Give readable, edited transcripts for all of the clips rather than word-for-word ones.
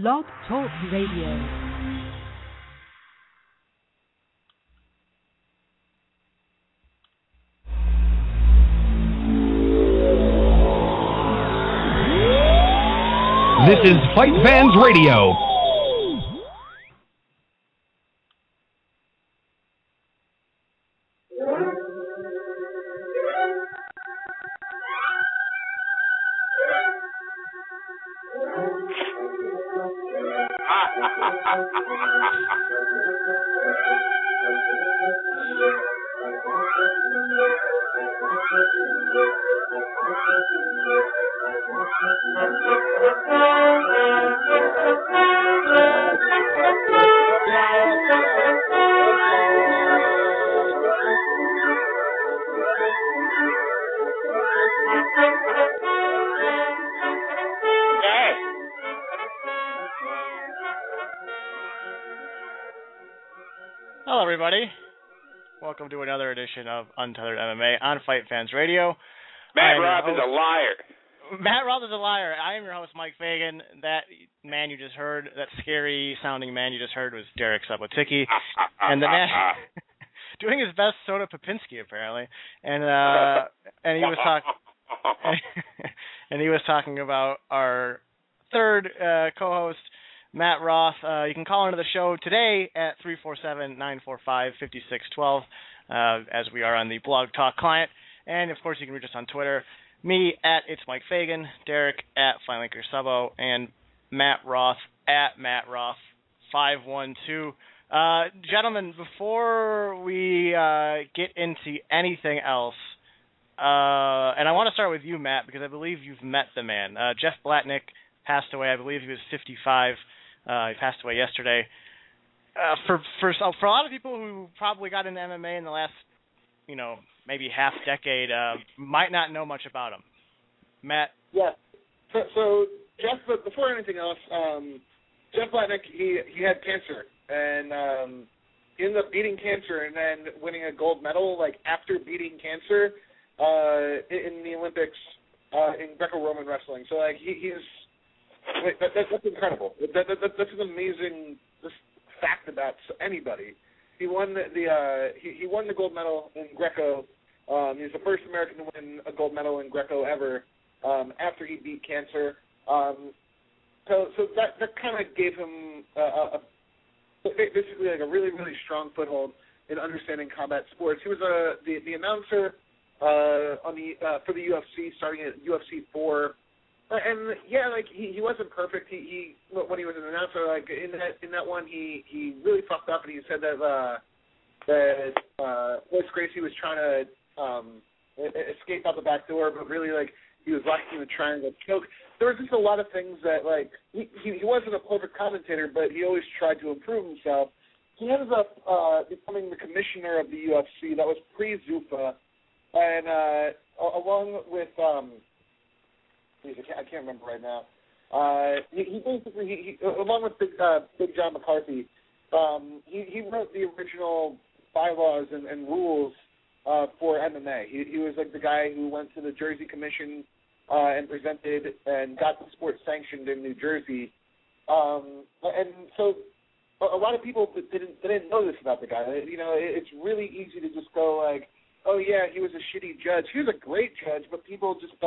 Blog Talk Radio. This is Fight Fans Radio. Hello, everybody. Welcome to another edition of Untethered MMA on Fight Fans Radio. Matt Roth is a liar. Matt Roth is a liar. I am your host, Mike Fagan. That man you just heard, that scary-sounding man you just heard, was Derek Subotiki, and the man doing his best Soda Popinski, apparently. And he was and he was talking about our third co-host, Matt Roth. You can call into the show today at 347-945-5612, as we are on the Blog Talk client. And, of course, you can reach us on Twitter. Me at It's Mike Fagan, Derek at Flylinker Subo, and Matt Roth at Matt Roth 512. Gentlemen, before we get into anything else, and I want to start with you, Matt, because I believe you've met the man. Jeff Blatnick passed away. I believe he was 55. He passed away yesterday. For a lot of people who probably got into MMA in the last, maybe half decade, might not know much about him. Matt? Yeah. So Jeff, before anything else, Jeff Blatnick, he had cancer, and he ended up beating cancer and then winning a gold medal, after beating cancer in the Olympics in Greco-Roman wrestling. So, that's incredible. That's an amazing fact about anybody. He won he won the gold medal in Greco. He's the first American to win a gold medal in Greco ever after he beat cancer. So that kind of gave him basically a really, really strong foothold in understanding combat sports. He was the announcer for the UFC starting at UFC 4. And he wasn't perfect. He when he was an announcer, in that one, he really fucked up, and he said that Royce Gracie was trying to escape out the back door, but really he was locked in the triangle choke. There was just a lot of things that he wasn't a perfect commentator, but he always tried to improve himself. He ended up becoming the commissioner of the UFC. That was pre-Zuffa, and along with I can't remember right now. He basically, along with Big John McCarthy, he wrote the original bylaws and rules for MMA. He was the guy who went to the Jersey Commission and presented and got the sport sanctioned in New Jersey. And so a lot of people didn't know this about the guy. It's really easy to just go oh yeah, he was a shitty judge. He was a great judge, but people just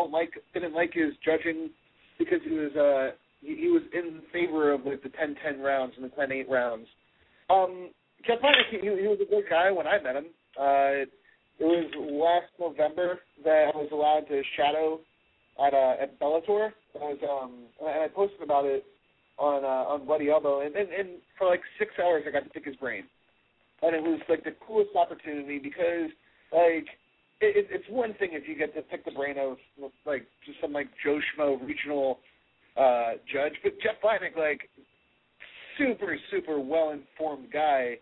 didn't like his judging because he was in favor of the 10-10 rounds and the 10-8 rounds. Jeff Blatnick, he was a good guy when I met him. It was last November that I was allowed to shadow at Bellator. And I posted about it on Bloody Elbow, and for 6 hours I got to pick his brain, and it was the coolest opportunity because. It's one thing if you get to pick the brain of just some Joe Schmo regional judge, but Jeff Blatnick, super well informed guy,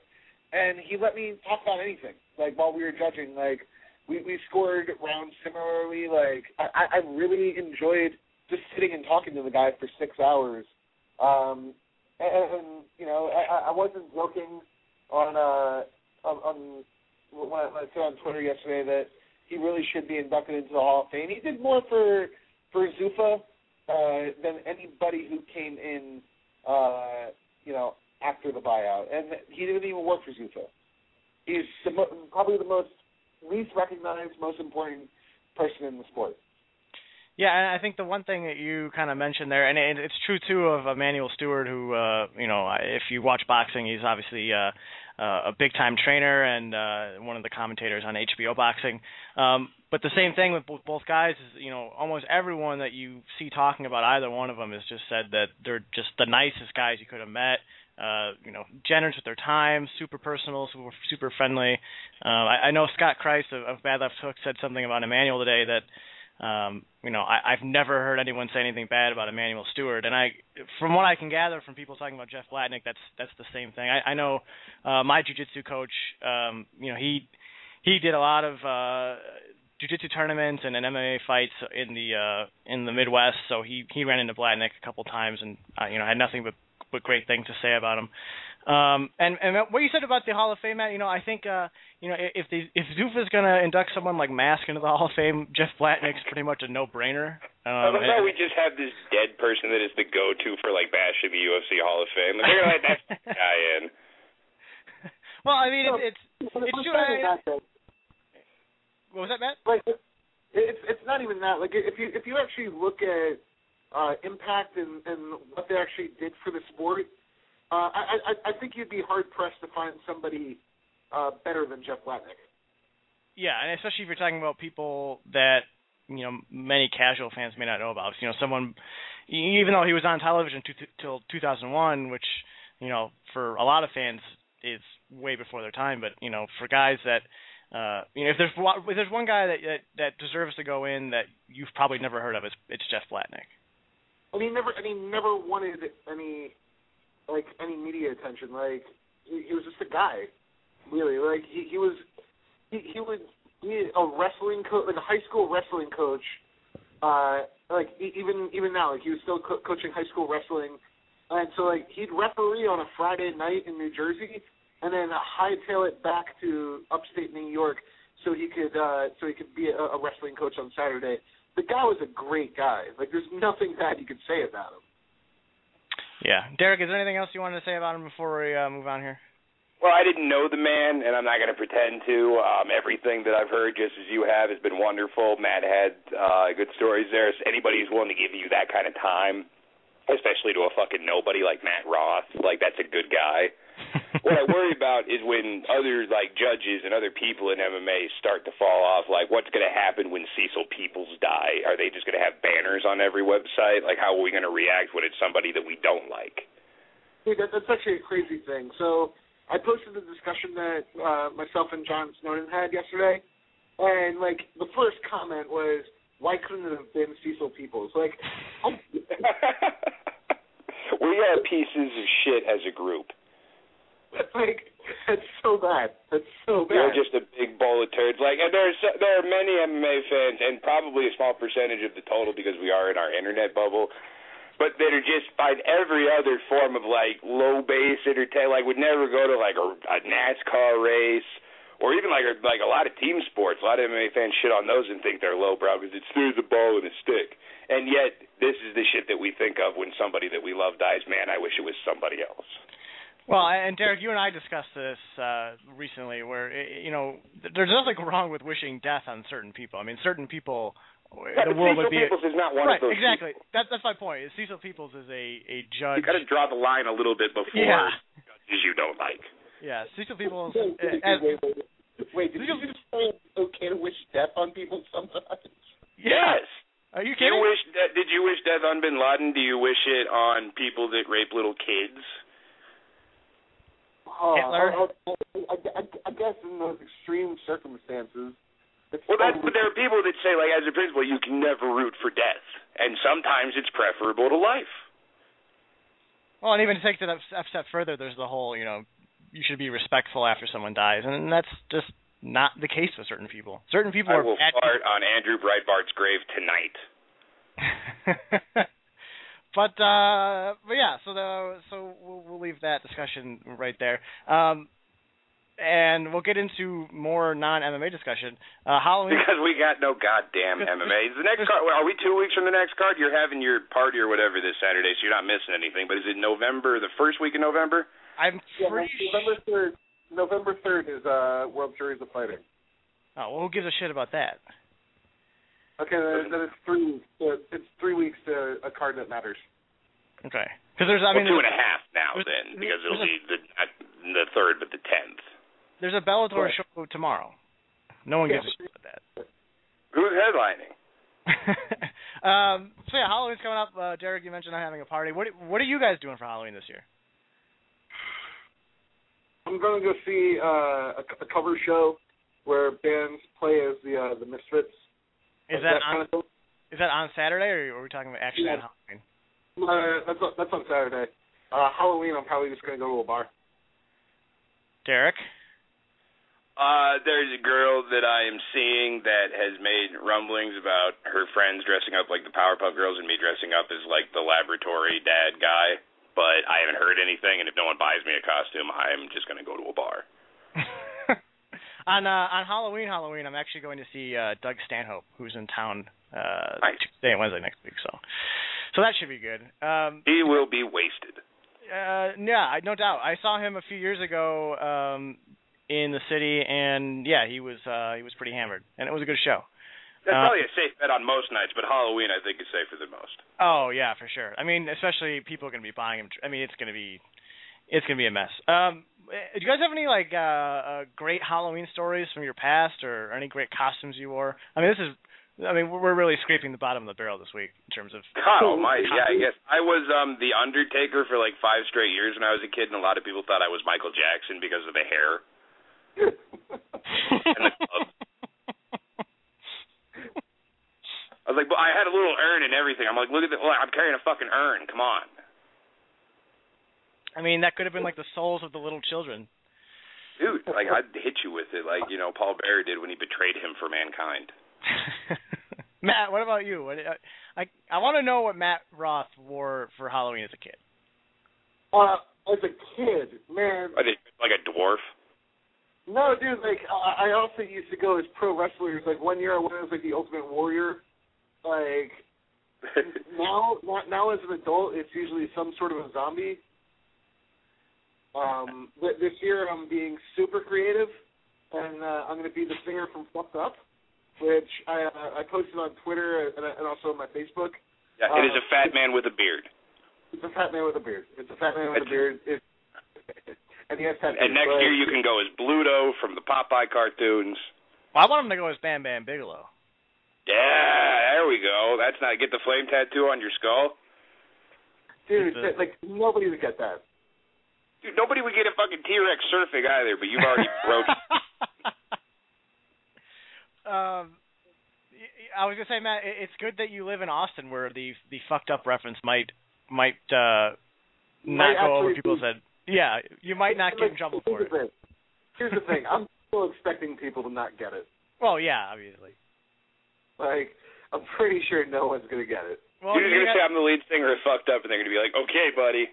and he let me talk about anything. While we were judging, we scored rounds similarly. I really enjoyed just sitting and talking to the guy for 6 hours. I wasn't joking on when I said on Twitter yesterday that he really should be inducted into the Hall of Fame. He did more for Zuffa than anybody who came in after the buyout, and he didn't even work for Zuffa. He's probably the most least recognized, most important person in the sport. Yeah, and I think the one thing that you kind of mentioned there, and it's true too of Emanuel Stewart, who if you watch boxing, he's obviously a big-time trainer and one of the commentators on HBO Boxing. But the same thing with both guys is, almost everyone that you see talking about either one of them has just said that they're just the nicest guys you could have met. Generous with their time, super personal, super friendly. I know Scott Christ of Bad Left Hook said something about Emanuel today that, I've never heard anyone say anything bad about Emanuel Stewart, and from what I can gather from people talking about Jeff Blatnick, that's the same thing. I know my jiu-jitsu coach, he did a lot of jiu-jitsu tournaments and MMA fights in the Midwest, so he ran into Blatnick a couple times, and I had nothing but great things to say about him. And what you said about the Hall of Fame, Matt, I think if Zuffa's going to induct someone like Mask into the Hall of Fame, Jeff Blatnick's pretty much a no-brainer. I love how we just have this dead person that is the go-to for bashing the UFC Hall of Fame. They're going to let that guy in. Well, I mean, it's true. What was that, Matt? It's not even that. If you actually look at impact and what they actually did for the sport, I think you'd be hard-pressed to find somebody better than Jeff Blatnick. Yeah, and especially if you're talking about people that, many casual fans may not know about. Someone, even though he was on television till 2001, which, for a lot of fans is way before their time, but, for guys that, if there's one guy that deserves to go in that you've probably never heard of, it's Jeff Blatnick. He never wanted any media attention. He was just a guy, really. He would be a wrestling coach, a high school wrestling coach. Even now, he was still coaching high school wrestling, and so he'd referee on a Friday night in New Jersey, and then hightail it back to upstate New York so he could be a wrestling coach on Saturday. The guy was a great guy. There's nothing bad you could say about him. Yeah. Derek, is there anything else you wanted to say about him before we move on here? Well, I didn't know the man, and I'm not going to pretend to. Everything that I've heard, just as you have, has been wonderful. Matt had good stories there. So anybody who's willing to give you that kind of time, especially to a fucking nobody like Matt Roth, that's a good guy. What I worry about is when other judges and other people in MMA start to fall off. What's going to happen when Cecil Peoples die? Are they just going to have banners on every website? How are we going to react when it's somebody that we don't like? Dude, that's actually a crazy thing. So I posted the discussion that myself and John Snowden had yesterday, and the first comment was, "Why couldn't it have been Cecil Peoples?" We are pieces of shit as a group. That's so bad. That's so bad. You're just a big bowl of turds. And there are many MMA fans, and probably a small percentage of the total because we are in our internet bubble, but that are just find every other form of low base entertainment. Would never go to a NASCAR race, or even a lot of team sports. A lot of MMA fans shit on those and think they're lowbrow because it's through the ball and a stick. And yet, this is the shit that we think of when somebody that we love dies. Man, I wish it was somebody else. Well, and Derek, you and I discussed this recently, where there's nothing wrong with wishing death on certain people. I mean, certain people, the world would be. Cecil Peoples is not one right, of those. Exactly. That's my point. Cecil Peoples is a judge. You got to draw the line a little bit before judges you don't like. Yeah, Cecil Peoples. Wait, did you just say it's okay to wish death on people sometimes? Yes. Are you kidding? Did you wish death on Bin Laden? Do you wish it on people that rape little kids? Hitler? I guess in those extreme circumstances. But there are people that say, as a principle, you can never root for death, and sometimes it's preferable to life. Well, and even to take it a step further, there's the whole, you should be respectful after someone dies, and that's just not the case with certain people. Certain people I will fart on Andrew Breitbart's grave tonight. But yeah, so we'll leave that discussion right there. And we'll get into more non-MMA discussion. Halloween. Because we got no goddamn MMA. Is the next card? Are we 2 weeks from the next card? You're having your party or whatever this Saturday, so you're not missing anything. But is it November, the first week in November? I'm pretty sure. November 3rd is World Series of Fighting. Oh, well, who gives a shit about that? Okay, then it's 3 weeks. It's 3 weeks to a card that matters. Okay. Because there's, I mean, 2.5 now then, because it'll be the 3rd, but the 10th. There's a Bellator show tomorrow. No one gives a shit about that. Who's headlining? So yeah, Halloween's coming up. Derek, you mentioned not having a party. What are you guys doing for Halloween this year? I'm going to go see a cover show where bands play as the Misfits. Is that on Saturday, or are we talking about actually on Halloween? That's on Saturday. Halloween, I'm probably just going to go to a bar. Derek? There's a girl that I am seeing that has made rumblings about her friends dressing up like the Powerpuff Girls and me dressing up as like the laboratory dad guy, but I haven't heard anything, and if no one buys me a costume, I'm just going to go to a bar. On Halloween, I'm actually going to see Doug Stanhope, who's in town Tuesday and Wednesday next week, so that should be good. He will be wasted. Yeah, no doubt. I saw him a few years ago in the city, and yeah, he was pretty hammered, and it was a good show. That's probably a safe bet on most nights, but Halloween I think is safer than most. Oh yeah, for sure. I mean, especially people are going to be buying him. I mean, it's going to be a mess. Do you guys have any like great Halloween stories from your past, or any great costumes you wore? I mean, we're really scraping the bottom of the barrel this week in terms of. God almighty, yeah, I guess I was the Undertaker for like 5 straight years when I was a kid, and a lot of people thought I was Michael Jackson because of the hair and the club. I was like, but I had a little urn and everything. I'm like, look at the, I'm carrying a fucking urn. Come on. I mean, that could have been like the souls of the little children. Dude, like I'd hit you with it, like Paul Bearer did when he betrayed him for mankind. Matt, what about you? I want to know what Matt Roth wore for Halloween as a kid. As a kid, man. Like a dwarf? No, dude. Like I also used to go as pro wrestlers. Like one year I went as like the Ultimate Warrior. Like now as an adult, it's usually some sort of a zombie. This year I'm being super creative, and I'm going to be the singer from Fucked Up, which I posted on Twitter and also on my Facebook. Yeah, it is a fat man with a beard. It's a fat man with a beard. And he has tattoos. And next year you can go as Bluto from the Popeye cartoons. Well, I want him to go as Bam Bam Bigelow. Yeah, there we go. That's not get the flame tattoo on your skull. Dude, like nobody would get that. Dude, nobody would get a fucking T-Rex surfing either, but you've already broke it. I was gonna say, Matt, it's good that you live in Austin, where the fucked up reference might not go over people's head. Yeah, you might not get in trouble for it. Here's the thing. I'm still expecting people to not get it. Well, yeah, obviously. Like, I'm pretty sure no one's gonna get it. Well, you're gonna say I'm the lead singer of Fucked Up, and they're gonna be like, "Okay, buddy."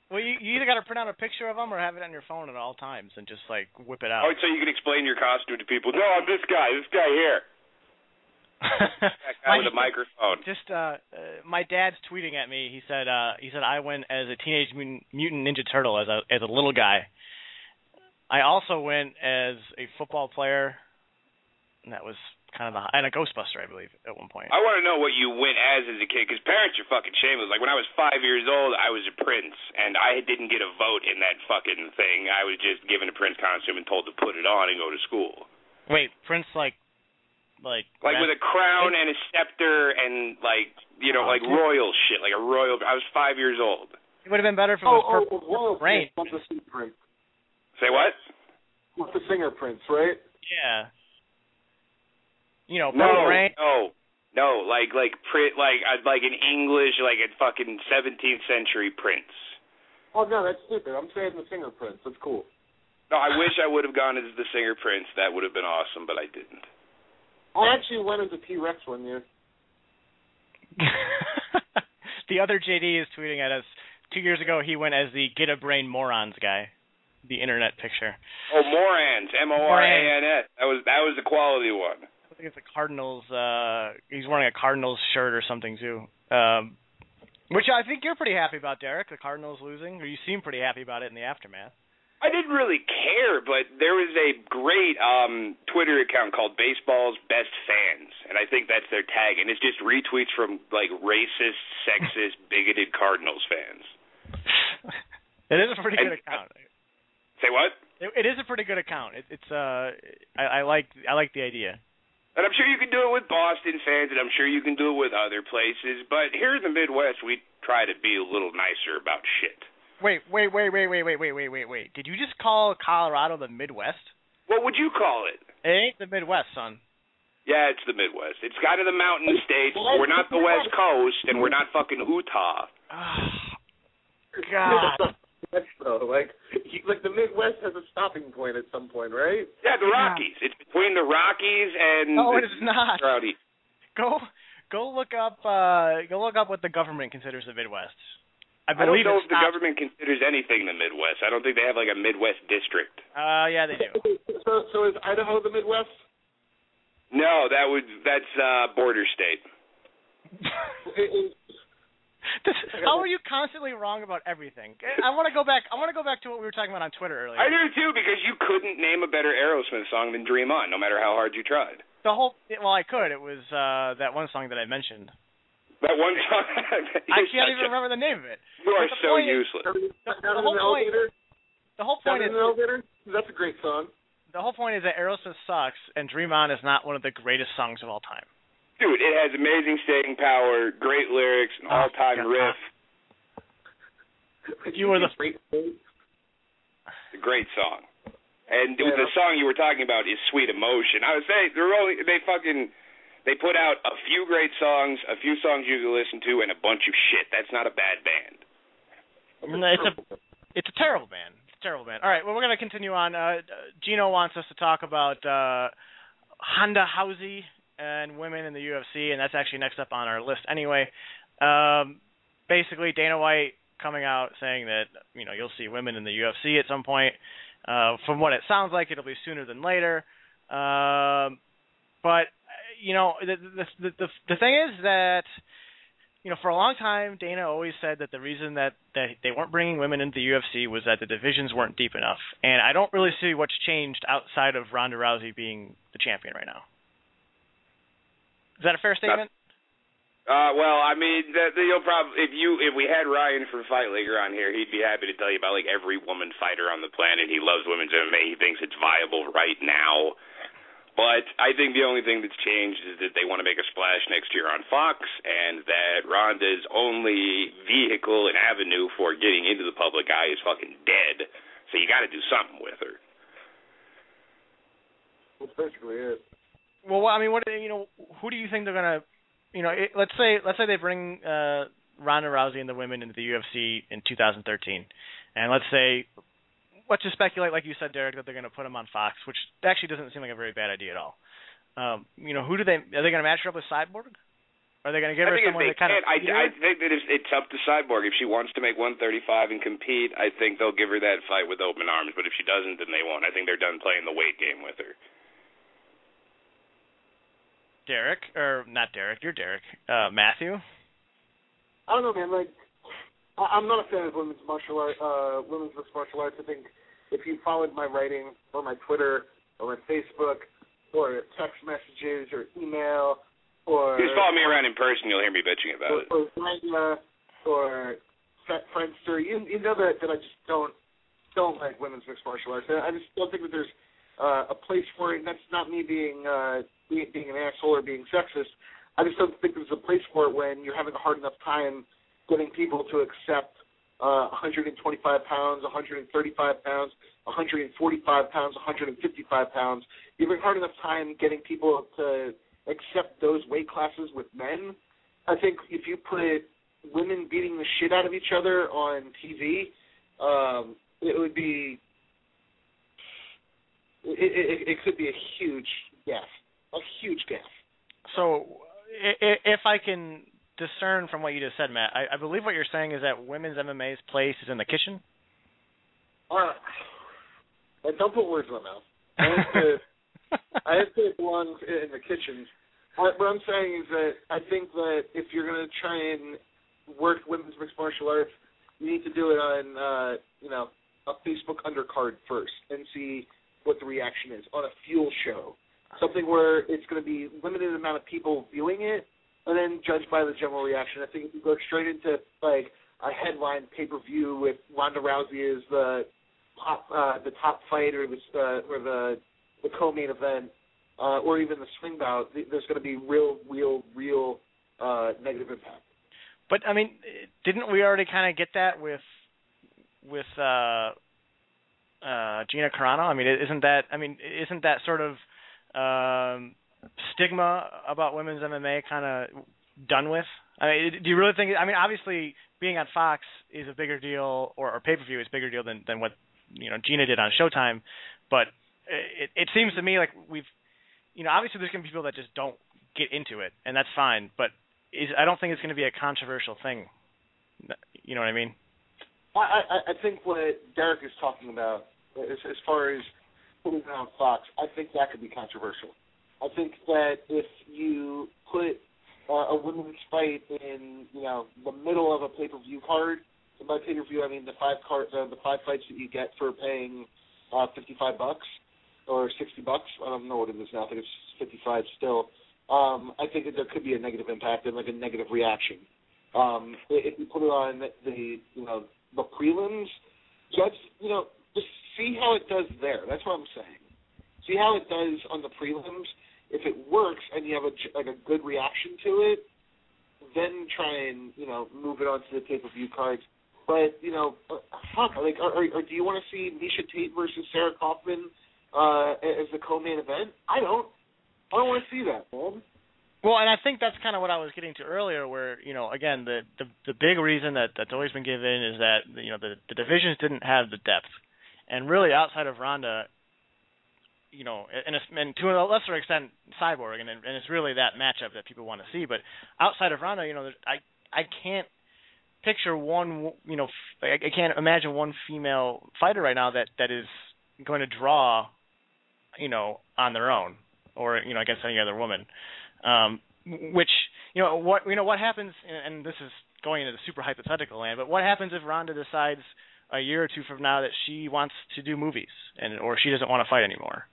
Well, you either got to print out a picture of them or have it on your phone at all times and just like whip it out. Oh, so you can explain your costume to people. No, I'm this guy here. That guy with a microphone. Just my dad's tweeting at me. He said I went as a Teenage Mutant Ninja Turtle as a little guy. I also went as a football player, and that was kind of and a Ghostbuster, I believe, at one point. I want to know what you went as a kid, because parents are fucking shameless. Like when I was 5 years old, I was a prince, and I didn't get a vote in that fucking thing. I was just given a prince costume and told to put it on and go to school. Wait, Prince like with a crown and a scepter and like royal shit, like a royal. I was 5 years old. It would have been better if it was purple rain. Say what? What's the singer Prince, right? Yeah. Purple rain. No, like an English, like a fucking 17th century prince. Oh no, that's stupid. I'm saying the singer Prince. That's cool. No, I wish I would have gone as the singer Prince. That would have been awesome, but I didn't. I actually went as a T-Rex one year. The other JD is tweeting at us. 2 years ago, he went as the Get a Brain Morons guy. the internet picture. Oh, Morans, Morans. That was the quality one. I think it's a Cardinals. He's wearing a Cardinals shirt or something too. Which I think you're pretty happy about, Derek. The Cardinals losing, or you seem pretty happy about it in the aftermath. I didn't really care, but there was a great Twitter account called Baseball's Best Fans, and I think that's their tag, and it's just retweets from like racist, sexist, bigoted Cardinals fans. It is a pretty good account. Say what? It is a pretty good account. I like the idea. And I'm sure you can do it with Boston fans, and I'm sure you can do it with other places, but here in the Midwest, we try to be a little nicer about shit. Wait. Did you just call Colorado the Midwest? What would you call it? It ain't the Midwest, son. Yeah, it's the Midwest. It's kind of the mountain states. We're not the West Coast, and we're not fucking Utah. God. Like the Midwest has a stopping point at some point, right? Yeah, the Rockies. It's between the Rockies and no, it is not. Rowdy. Go look up what the government considers the Midwest. I don't know if the government considers anything the Midwest. I don't think they have like a Midwest district. Yeah, they do. So is Idaho the Midwest? No, that's border state. How are you constantly wrong about everything? I want to go back to what we were talking about on Twitter earlier. I do too, because you couldn't name a better Aerosmith song than "Dream On," no matter how hard you tried. I could. It was that one song that I mentioned. That one song. I can't even remember the name of it. You are so useless. The whole point is that's a great song. The whole point is that Aerosmith sucks, and "Dream On" is not one of the greatest songs of all time. Dude, it has amazing staying power, great lyrics, an all-time riff. You were the It's a great song. And the song you were talking about is "Sweet Emotion." I would say they put out a few great songs, a few songs you can listen to, and a bunch of shit. That's not a bad band. It's a terrible band. It's a terrible band. All right, well, we're going to continue on. Gino wants us to talk about Honda Housey and women in the UFC, and that's actually next up on our list anyway. Basically, Dana White coming out saying that you'll see women in the UFC at some point. From what it sounds like, it'll be sooner than later. But the thing is that for a long time, Dana always said that the reason that they weren't bringing women into the UFC was that the divisions weren't deep enough. And I don't really see what's changed outside of Ronda Rousey being the champion right now. Is that a fair statement? Well, I mean, you'll probably if we had Ryan from Fight Leaguer on here, he'd be happy to tell you about like every woman fighter on the planet. He loves women's MMA. He thinks it's viable right now. But I think the only thing that's changed is that they want to make a splash next year on Fox, and that Ronda's only vehicle and avenue for getting into the public eye is fucking dead. So you got to do something with her. That's basically it. Well, I mean, who do you think they're gonna? Let's say they bring Ronda Rousey and the women into the UFC in 2013, and let's just speculate, like you said, Derek, that they're going to put them on Fox, which actually doesn't seem like a very bad idea at all. Are they going to match her up with Cyborg? Are they going to give her someone that kind of? I think that it's up to Cyborg. If she wants to make 135 and compete, I think they'll give her that fight with open arms. But if she doesn't, then they won't. I think they're done playing the weight game with her. Derek, or not Derek? You're Derek. Matthew. I don't know, man. Like, I'm not a fan of women's mixed martial arts. I think if you followed my writing or my Twitter or my Facebook or text messages or email or just follow me around in person, you'll hear me bitching about it. Or Zynga or Friendster, you know that I just don't like women's mixed martial arts. I just don't think that there's a place for it. And that's not me being an asshole or being sexist. I just don't think there's a place for it when you're having a hard enough time getting people to accept 125 pounds, 135 pounds, 145 pounds, 155 pounds. You're having a hard enough time getting people to accept those weight classes with men. I think if you put women beating the shit out of each other on TV, it would be it could be a huge gaffe. So if I can discern from what you just said, Matt, I believe what you're saying is that women's MMA's place is in the kitchen? Don't put words in my mouth. I have to belong in the kitchen. What I'm saying is that I think that if you're going to try and work women's mixed martial arts, you need to do it on, a Facebook undercard first and see what the reaction is on a fuel show. Something where it's going to be limited amount of people viewing it, and then judged by the general reaction. I think if you go straight into like a headline pay-per-view with Ronda Rousey as the top fight or the co-main event, or even the swing bout, there's going to be real negative impact. But I mean, didn't we already kind of get that with Gina Carano? I mean, isn't that sort of stigma about women's MMA kind of done with? I mean, do you really think? I mean, obviously, being on Fox is a bigger deal, or pay-per-view is a bigger deal than what Gina did on Showtime. But it seems to me like obviously there's going to be people that just don't get into it, and that's fine. But I don't think it's going to be a controversial thing. You know what I mean? I think what Derek is talking about, as far as putting it on Fox, I think that could be controversial. I think that if you put a women's fight in, the middle of a pay-per-view card, and by pay-per-view I mean the five fights that you get for paying $55 or $60. I don't know what it is now. I think it's $55 still. I think that there could be a negative impact and like a negative reaction. If you put it on the prelims, just see how it does there. That's what I'm saying. See how it does on the prelims. If it works and you have a good reaction to it, then try and move it onto the pay-per-view cards. But do you want to see Miesha Tate versus Sarah Kaufman as the co-main event? I don't want to see that, man. Well, and I think that's kind of what I was getting to earlier, where again, the big reason that's always been given is that the divisions didn't have the depth, and really outside of Ronda, and to a lesser extent Cyborg, and it's really that matchup that people want to see. But outside of Ronda, I can't picture one, I can't imagine one female fighter right now that is going to draw, on their own, or against any other woman. Which what happens, and this is going into the super hypothetical land, but what happens if Ronda decides a year or two from now that she wants to do movies or she doesn't want to fight anymore,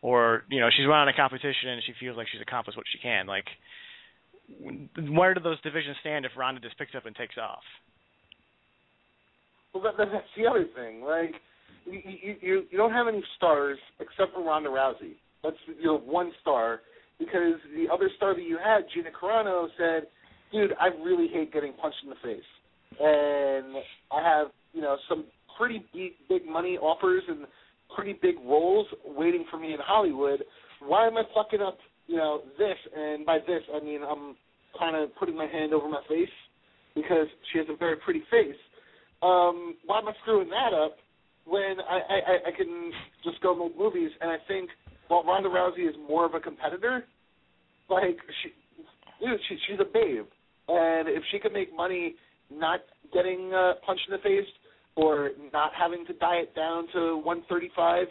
or she's run on a competition and she feels like she's accomplished what she can? Like, where do those divisions stand if Ronda just picks up and takes off? Well, that's the other thing. Like, you don't have any stars except for Ronda Rousey. That's one star. Because the other star that you had, Gina Carano, said, dude, I really hate getting punched in the face. And I have, some pretty big money offers and pretty big roles waiting for me in Hollywood. Why am I fucking up, this? And by this, I mean I'm kind of putting my hand over my face because she has a very pretty face. Why am I screwing that up when I can just go make movies? And I think while Ronda Rousey is more of a competitor, like, she's a babe. And if she could make money not getting punched in the face or not having to diet down to 135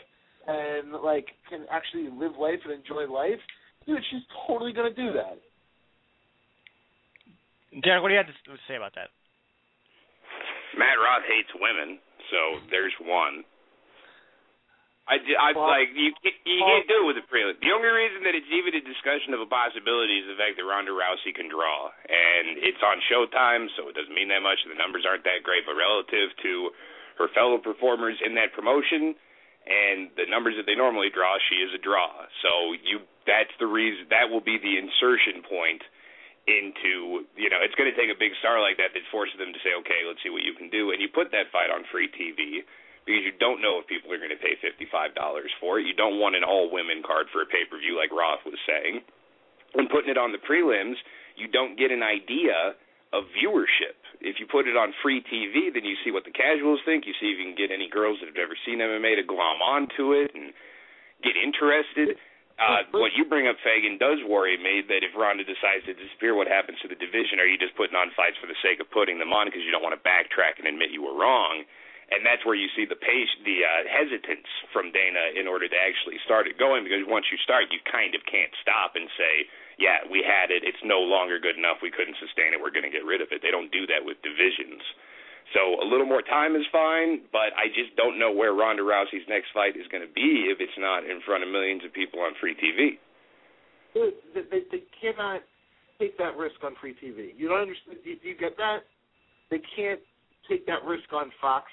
and, like, can actually live life and enjoy life, dude, she's totally going to do that. Derek, what do you have to say about that? Matt Roth hates women, so there's one. You can't do it with a prelim. The only reason that it's even a discussion of a possibility is the fact that Ronda Rousey can draw, and it's on Showtime, so it doesn't mean that much. The numbers aren't that great, but relative to her fellow performers in that promotion and the numbers that they normally draw, she is a draw. So that's the reason. That will be the insertion point into, it's going to take a big star like that forces them to say, okay, let's see what you can do, and you put that fight on free TV. Because you don't know if people are going to pay $55 for it. You don't want an all-women card for a pay-per-view like Roth was saying. When putting it on the prelims, you don't get an idea of viewership. If you put it on free TV, then you see what the casuals think. You see if you can get any girls that have never seen MMA to glom onto it and get interested. What you bring up, Fagan, does worry me that if Ronda decides to disappear, what happens to the division? Are you just putting on fights for the sake of putting them on because you don't want to backtrack and admit you were wrong? And that's where you see the hesitance from Dana in order to actually start it going, because once you start, you kind of can't stop and say, yeah, we had it, it's no longer good enough, we couldn't sustain it, we're going to get rid of it. They don't do that with divisions. So a little more time is fine, but I just don't know where Ronda Rousey's next fight is going to be if it's not in front of millions of people on free TV. They cannot take that risk on free TV. You don't understand? Do you get that? They can't take that risk on Fox.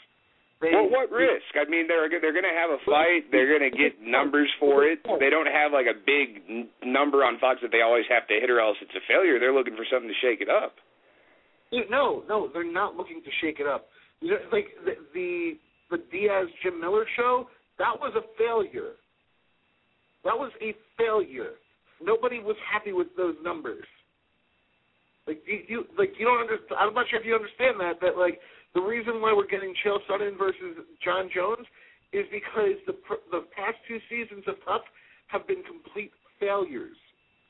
Well, what risk? I mean, they're going to have a fight. They're going to get numbers for it. They don't have like a big number on Fox that they always have to hit, or else it's a failure. They're looking for something to shake it up. No, they're not looking to shake it up. Like the Diaz Jim Miller show, that was a failure. That was a failure. Nobody was happy with those numbers. Like you don't understand. I'm not sure if you understand that like. The reason why we're getting Chael Sonnen versus John Jones is because the past two seasons of Tough have been complete failures.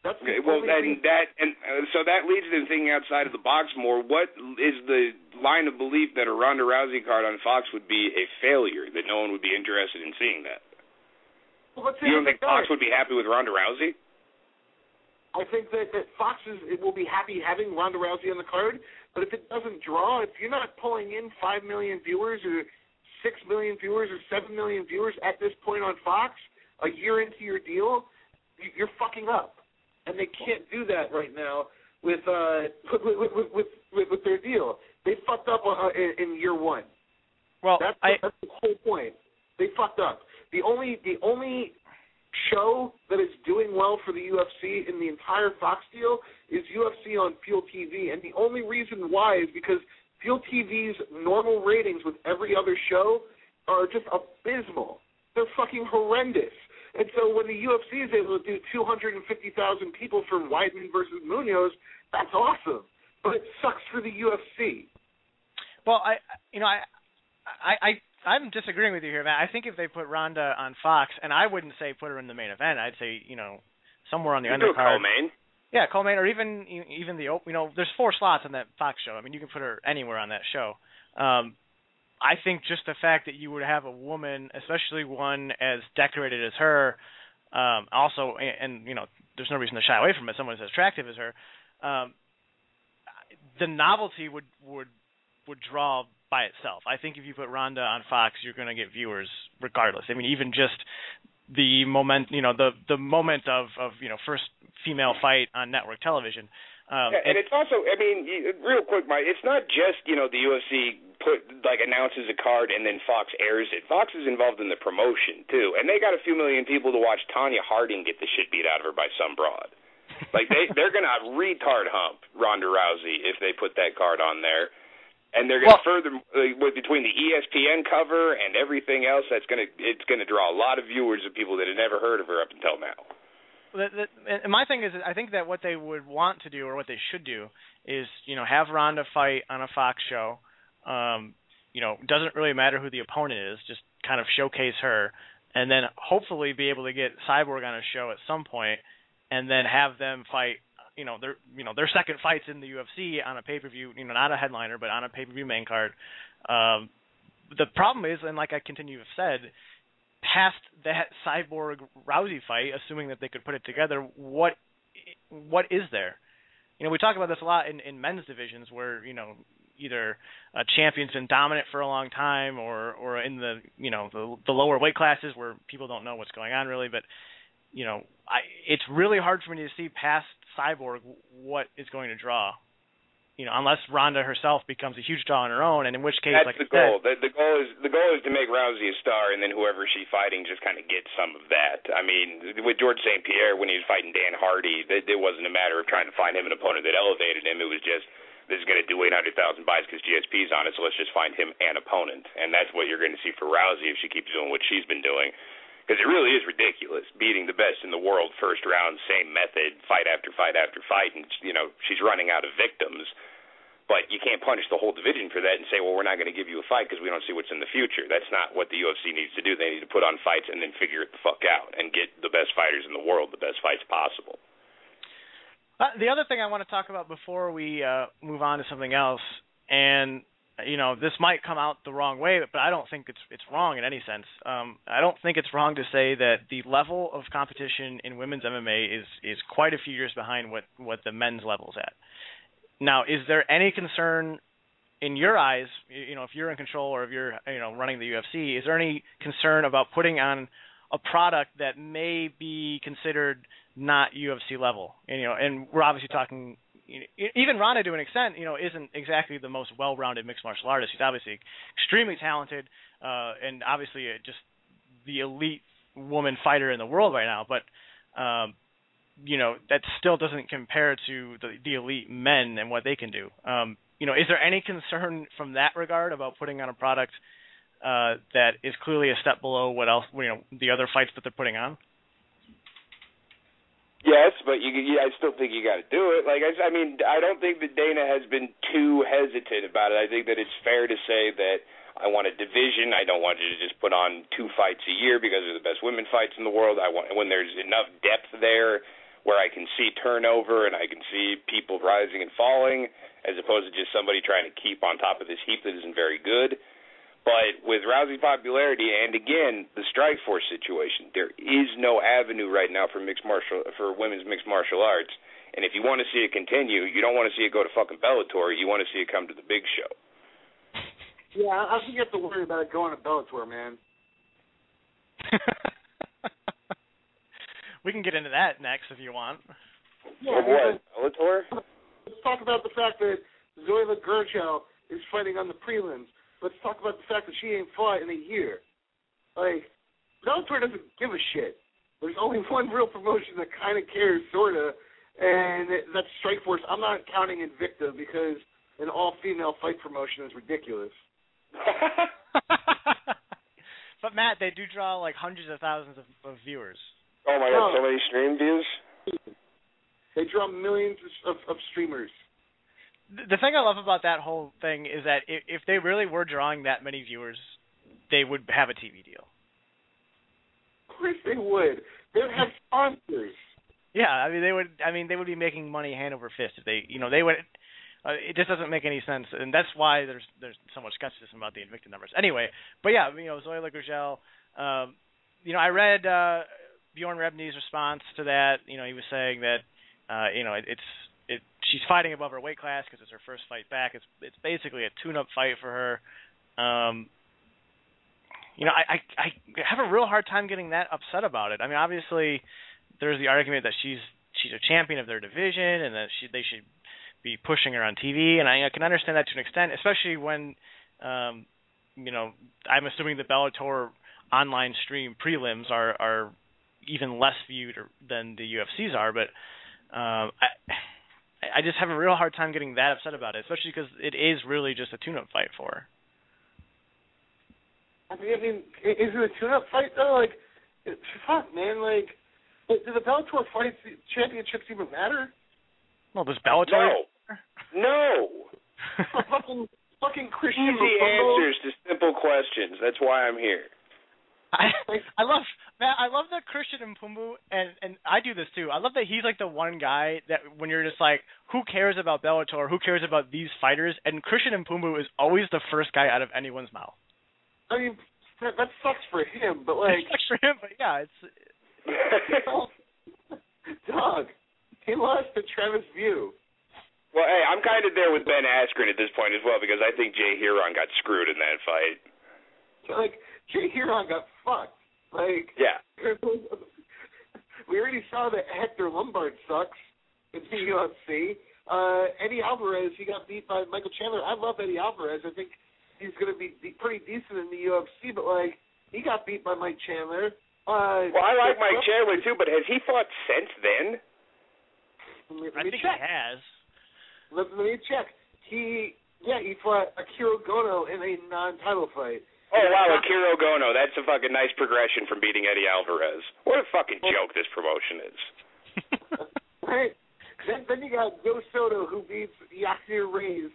That's okay. Well, so that leads to thinking outside of the box more. What is the line of belief that a Ronda Rousey card on Fox would be a failure, that no one would be interested in seeing that? Well, you don't think Fox would be happy with Ronda Rousey? I think that Fox will be happy having Ronda Rousey on the card. But if it doesn't draw, if you're not pulling in 5 million viewers or 6 million viewers or 7 million viewers at this point on Fox, a year into your deal, you're fucking up. And they can't do that right now with their deal. They fucked up in year one. Well, that's the whole point. They fucked up. The only show that is doing well for the UFC in the entire Fox deal is UFC on Fuel TV, and the only reason why is because Fuel TV's normal ratings with every other show are just abysmal. They're fucking horrendous. And so when the UFC is able to do 250,000 people for Weidman versus Munoz, that's awesome. But it sucks for the UFC. Well, I'm disagreeing with you here, Matt. I think if they put Ronda on Fox, and I wouldn't say put her in the main event, I'd say, somewhere on the undercard. Co-main. Yeah, co-main, or even the, there's 4 slots on that Fox show. I mean, you can put her anywhere on that show. I think just the fact that you would have a woman, especially one as decorated as her, also, and there's no reason to shy away from it, someone as attractive as her, the novelty would draw by itself. I think if you put Ronda on Fox, you're going to get viewers regardless. I mean, even just the moment, the moment of first female fight on network television. And it's also, I mean, real quick, Mike, it's not just, the UFC announces a card and then Fox airs it. Fox is involved in the promotion, too. And they got a few million people to watch Tanya Harding get the shit beat out of her by some broad. They're going to retard hump Ronda Rousey if they put that card on there. And they're going to between the ESPN cover and everything else, it's going to draw a lot of viewers of people that had never heard of her up until now. And my thing is, I think that what they would want to do, or what they should do, is have Ronda fight on a Fox show. Doesn't really matter who the opponent is, just kind of showcase her, and then hopefully be able to get Cyborg on a show at some point, and then have them fight. Their second fights in the UFC on a pay-per-view, not a headliner, but on a pay-per-view main card. The problem is, and like I continue to have said, past that Cyborg Rousey fight, assuming that they could put it together, what is there? We talk about this a lot in men's divisions where, either a champion's been dominant for a long time, or in the the lower weight classes where people don't know what's going on really, but it's really hard for me to see past Cyborg what is going to draw, unless Ronda herself becomes a huge draw on her own, and in which case, that's the goal. The goal is to make Rousey a star, and then whoever she's fighting just kind of gets some of that. I mean, with George St. Pierre when he was fighting Dan Hardy, it wasn't a matter of trying to find him an opponent that elevated him. It was just, this is going to do 800,000 buys because GSP's on it, so let's just find him an opponent, and that's what you're going to see for Rousey if she keeps doing what she's been doing. Because it really is ridiculous, beating the best in the world first round, same method, fight after fight after fight, and, she's running out of victims. But you can't punish the whole division for that and say, well, we're not going to give you a fight because we don't see what's in the future. That's not what the UFC needs to do. They need to put on fights and then figure it the fuck out and get the best fighters in the world the best fights possible. The other thing I want to talk about before we move on to something else, and this might come out the wrong way, but I don't think it's wrong in any sense. I don't think it's wrong to say that the level of competition in women's MMA is quite a few years behind what the men's level's at. Now, is there any concern in your eyes, if you're in control or if you're running the UFC, is there any concern about putting on a product that may be considered not UFC level? And we're obviously talking. Even Ronda, to an extent, isn't exactly the most well-rounded mixed martial artist. She's obviously extremely talented, and obviously just the elite woman fighter in the world right now. But that still doesn't compare to the elite men and what they can do. Is there any concern from that regard about putting on a product that is clearly a step below what else, the other fights that they're putting on? Yes, but I still think you got to do it. I don't think that Dana has been too hesitant about it. I think that it's fair to say that I want a division. I don't want you to just put on 2 fights a year because they're the best women fights in the world. I want when there's enough depth there where I can see turnover and I can see people rising and falling, as opposed to just somebody trying to keep on top of this heap that isn't very good. But with Rousey's popularity and, again, the Strikeforce situation, there is no avenue right now for women's mixed martial arts. And if you want to see it continue, you don't want to see it go to fucking Bellator. You want to see it come to the big show. Yeah, I think you have to worry about it going to Bellator, man. We can get into that next if you want. Yeah, what? Bellator? Let's talk about the fact that Zoila Gurgel is fighting on the prelims. Let's talk about the fact that she ain't fought in a year. Bellator doesn't give a shit. There's only one real promotion that kind of cares, sort of, and that's Strikeforce. I'm not counting Invicta because an all-female fight promotion is ridiculous. But, Matt, they do draw, hundreds of thousands of viewers. Oh, my God, so many stream views? They draw millions of streamers. The thing I love about that whole thing is that if they really were drawing that many viewers, they would have a TV deal. Of course they would. They would have sponsors. Yeah, they would be making money hand over fist if they would. It just doesn't make any sense, and that's why there's so much skepticism about the Invicta numbers. Anyway, but yeah, Zoila Gurgel. I read Bjorn Rebney's response to that. He was saying that she's fighting above her weight class because it's her first fight back. It's basically a tune-up fight for her. I have a real hard time getting that upset about it. Obviously, there's the argument that she's a champion of their division and that they should be pushing her on TV, and I can understand that to an extent, especially when I'm assuming the Bellator online stream prelims are even less viewed than the UFC's are, but I just have a real hard time getting that upset about it, especially because it is really just a tune-up fight for her. Is it a tune-up fight, though? Fuck, man. Do the Bellator fights championships even matter? Well, does Bellator... No. fucking Christian Easy answers to simple questions. That's why I'm here. I love that Christian Mpumbu, and I do this too. I love that he's the one guy that when you're just who cares about Bellator, who cares about these fighters, and Christian Mpumbu is always the first guy out of anyone's mouth. That sucks for him, but it sucks for him, but yeah, it's dog. He lost to Travis View. Well, hey, I'm kind of there with Ben Askren at this point as well because I think Jay Heron got screwed in that fight. Jay Heron got fucked. Yeah. We already saw that Hector Lombard sucks in the UFC. Eddie Alvarez, he got beat by Michael Chandler. I love Eddie Alvarez. I think he's going to be pretty decent in the UFC, but he got beat by Mike Chandler. Well, I like Mike Chandler too, but has he fought since then? I think he has. Let me check. He fought Akira Gono in a non-title fight. Oh, wow, Akira Gono. That's a fucking nice progression from beating Eddie Alvarez. What a fucking joke this promotion is. Right. Then you got Joe Soto, who beats Yasir Reyes,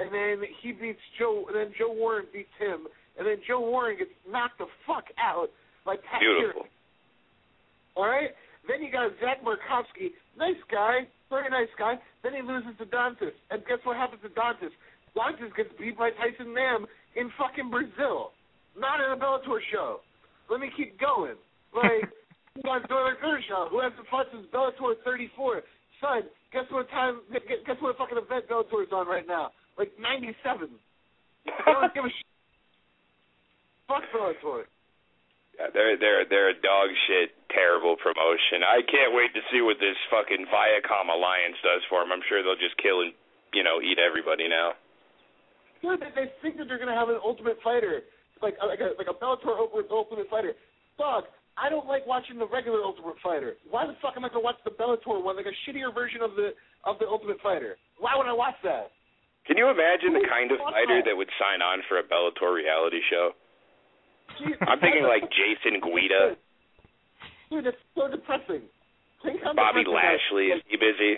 and then he beats Joe, and then Joe Warren beats him, and then Joe Warren gets knocked the fuck out by Pat Beautiful. Pearson. All right? Then you got Zach Markovsky. Nice guy. Very nice guy. Then he loses to Dantas. And guess what happens to Dantas? Roth just gets beat by Tyson Nam in fucking Brazil, not in a Bellator show. Let me keep going. Like, Doyle Kershaw, who hasn't fought since Bellator 34. Son, guess what fucking event Bellator is on right now? Like 97. I don't give a shit. Fuck Bellator. Yeah, they're a dog shit, terrible promotion. I can't wait to see what this fucking Viacom alliance does for them. I'm sure they'll just kill and, eat everybody now. Dude, they think that they're gonna have an Ultimate Fighter, like a Bellator Ultimate Fighter. Dog, I don't like watching the regular Ultimate Fighter. Why the fuck am I gonna watch the Bellator one, like a shittier version of the Ultimate Fighter? Why would I watch that? Can you imagine the kind of fighter that would sign on for a Bellator reality show? I'm thinking like Jason Guida. Dude, that's so depressing. Bobby Lashley, is he busy?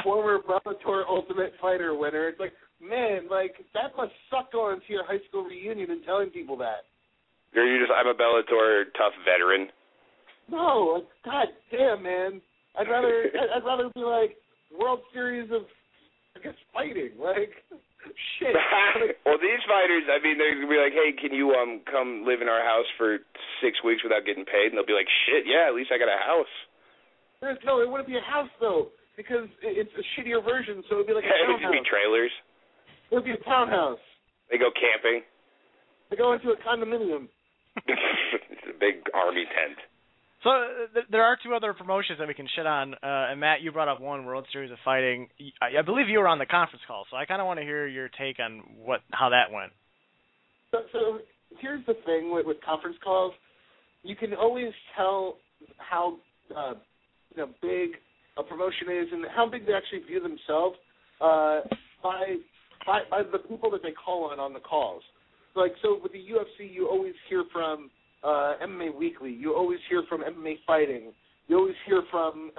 Former Bellator Ultimate Fighter winner. It's like, man, like, that must suck going to your high school reunion and telling people that. I'm a Bellator tough veteran. No, like, god damn, man. I'd rather be like World Series of, I guess, fighting. Like, shit. Well, these fighters, I mean, they're going to be like, hey, can you come live in our house for 6 weeks without getting paid? And they'll be like, shit, yeah, at least I got a house. No, it wouldn't be a house, though, because it's a shittier version, so it would be like a It would townhouse. just be trailers. It would be a townhouse. They go camping. They go into a condominium. It's a big army tent. So there are two other promotions that we can shit on. And Matt, you brought up one, World Series of Fighting. I believe you were on the conference call, so I kind of want to hear your take on how that went. So here's the thing with conference calls. You can always tell how big a promotion is and how big they actually view themselves by the people that they call on the calls. Like, so with the UFC, you always hear from MMA Weekly. You always hear from MMA Fighting. You always hear from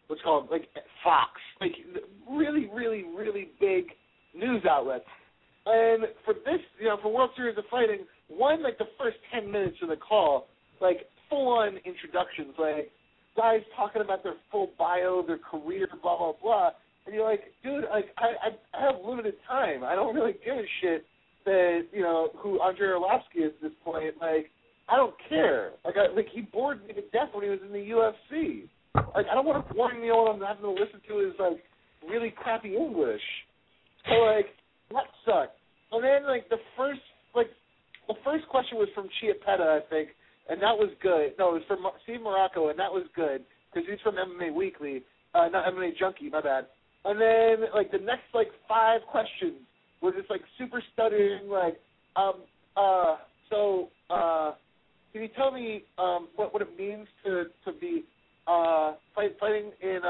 what's called, like, Fox. Like, really, really, really big news outlets. And for this, for World Series of Fighting, like, the first 10 minutes of the call, like, full-on introductions, like, guys talking about their full bio, their career, blah, blah, blah. And you're like, dude, like, I have limited time. I don't really give a shit that, who Andrei Arlovsky is at this point. Like, I don't care. Like, he bored me to death when he was in the UFC. Like, I don't want to bore me all I'm having to listen to is, like, really crappy English. So, like, that sucked. And then, like, the first question was from Chiapetta, I think, and that was good. No, it was from Steve Morocco, and that was good, because he's from MMA Weekly. Not MMA Junkie, my bad. And then, like, the next, like, 5 questions were just, like, super stuttering, like, can you tell me what it means to be fighting in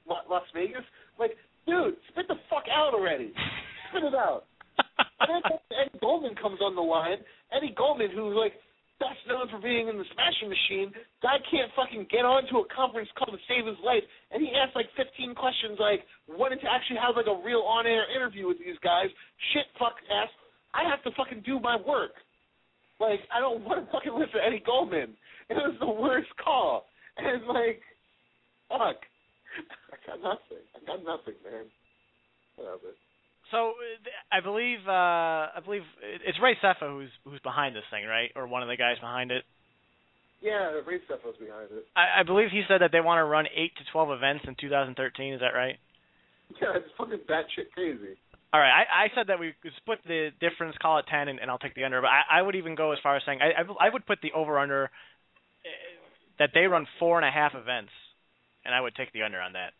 Las Vegas? Like, dude, spit the fuck out already. Spit it out. And then Eddie Goldman comes on the line. Eddie Goldman, who's, like, best known for being in the Smashing Machine, guy can't fucking get onto a conference call to save his life, and he asked, like, 15 questions, like, wanted to actually have, like, a real on-air interview with these guys. Shit, fuck, ass. I have to fucking do my work. Like, I don't want to fucking listen to Eddie Goldman. It was the worst call. And, like, fuck. I got nothing, man. Whatever. So I believe it's Ray Cefa who's behind this thing, right? Or one of the guys behind it. Yeah, Ray Cefa's behind it. I believe he said that they want to run 8 to 12 events in 2013. Is that right? Yeah, it's fucking batshit crazy. All right, I said that we could split the difference, call it 10, and I'll take the under. But I would even go as far as saying I would put the over-under that they run 4.5 events, and I would take the under on that.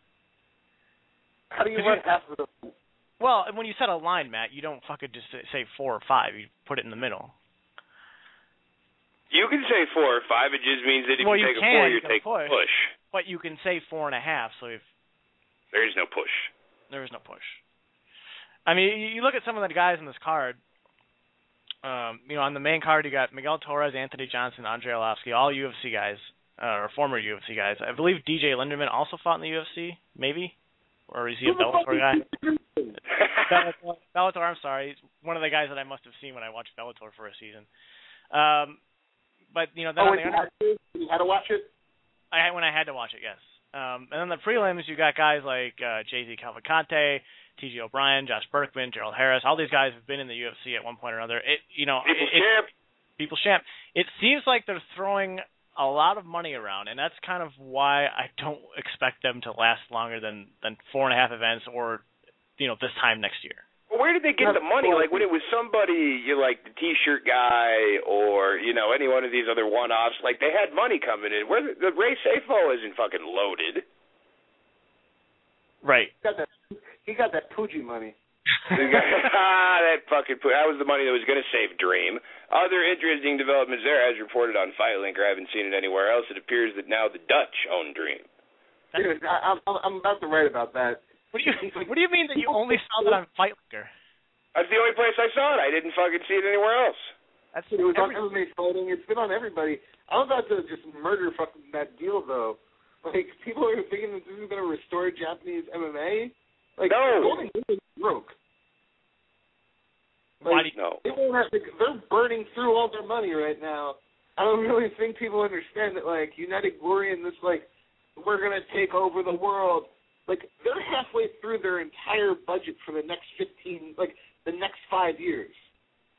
How do you run half of them? Well, when you set a line, Matt, you don't fucking just say 4 or 5. You put it in the middle. You can say 4 or 5. It just means that if you take a 4, you take a push. But you can say 4.5. So if there is no push. There is no push. I mean, you look at some of the guys in this card. On the main card, you got Miguel Torres, Anthony Johnson, Andrei Arlovsky, all UFC guys, or former UFC guys. I believe DJ Linderman also fought in the UFC, maybe? Or is he a Bellator guy? Bellator, I'm sorry. He's one of the guys that I must have seen when I watched Bellator for a season. But, then on the under... You had to watch it? When I had to watch it, yes. And then the prelims, you got guys like Jay-Z Cavalcante, T.J. O'Brien, Josh Berkman, Gerald Harris, all these guys have been in the UFC at one point or another. People's champ. It seems like they're throwing a lot of money around, and that's kind of why I don't expect them to last longer than 4.5 events or, this time next year. Well, where did they get the money? Like, when it was somebody, like the T-shirt guy or, any one of these other one-offs, like, they had money coming in. Where the Ray Safo isn't fucking loaded. Right. He got that Pooji money. That was the money that was going to save Dream. Other interesting developments there, as reported on FightLink, or I haven't seen it anywhere else. It appears that now the Dutch own Dream. Dude, I'm about to write about that. What do you mean that you only saw that on FightLinker? That's the only place I saw it. I didn't fucking see it anywhere else. It was on MMA Fighting. It's been on everybody. I'm about to just murder fucking that deal, though. Like, people are thinking that this is going to restore Japanese MMA. Like, no. Golden Goose broke. Why do you know? They're burning through all their money right now. I don't really think people understand that, like, United Glory and this, like, we're going to take over the world. Like, they're halfway through their entire budget for the next the next 5 years.